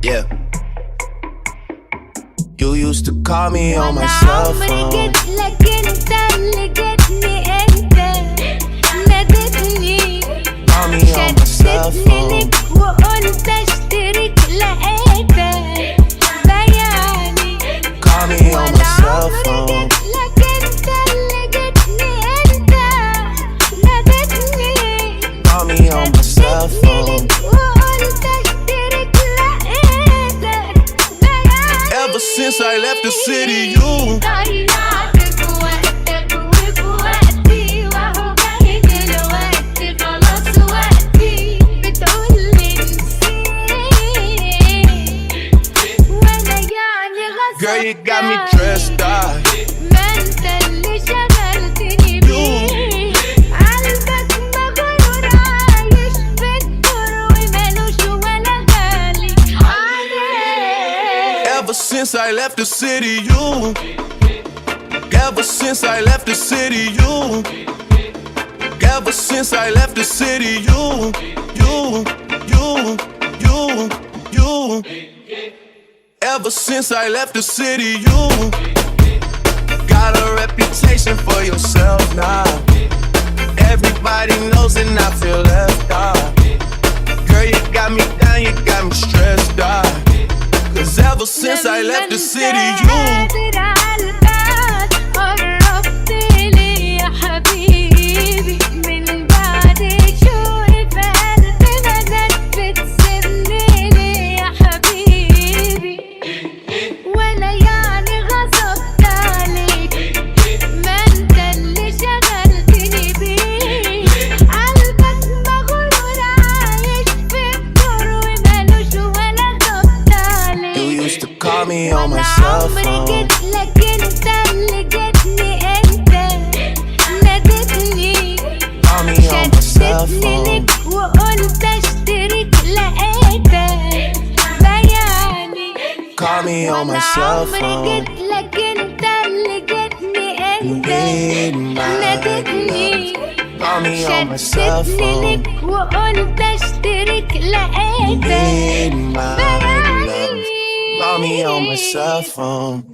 Yeah. You used to call me on my cell phone. عمري جيت لك انت اللي جيتني انت ناديتني Call me on my cell شدتني phone. لك وقلت اشترك لقيتك بياني Call me on my cell عمري phone. جيت لك انت اللي جيتني انت ناديتني Call me on my cell phone. وقلت اشترك لقيتك بياني Ever since I left the city, you ضيعتك وقتك وفي وقتي وهو جاي دلوقتي خلاص وقتي بتقولي نسيت وانا يعني غصب girl, you got me dressed up. ما انت اللي شغلتني بيه قلبك مغرور عايش في الدور ومالوش ولا غالي عليك Ever since I left the city, you. Ever since I left the city, you. Ever since I left the city, you. Ever since I left the city, you got a reputation for yourself now. Everybody knows and I feel left out. Girl, you got me down, you got me stressed out. Cause ever since I left the city, you قادر عالبال قربت لي يا حبيبي من بعد شوقي في قلبي بدأت بتسيبني ليه يا حبيبي ولا يعني غصبت عليك ما انت اللي شغلتني بيه قلبك مغرور عايش في الدور ومالوش ولا غصبت عليك You used to call me on my cell عمري phone. جيت لك انت اللي جيتني انت ناديتني Call me on my cell شدتني phone. لك وقلت اشترك لقيتك بياني Call me on my cell عمري phone. جيت لك انت اللي جيتني انت Need my ناديتني love. Call me on my cell شدتني phone. لك وقلت اشترك لقيتك Need my love. بياني Call me on my cell phone.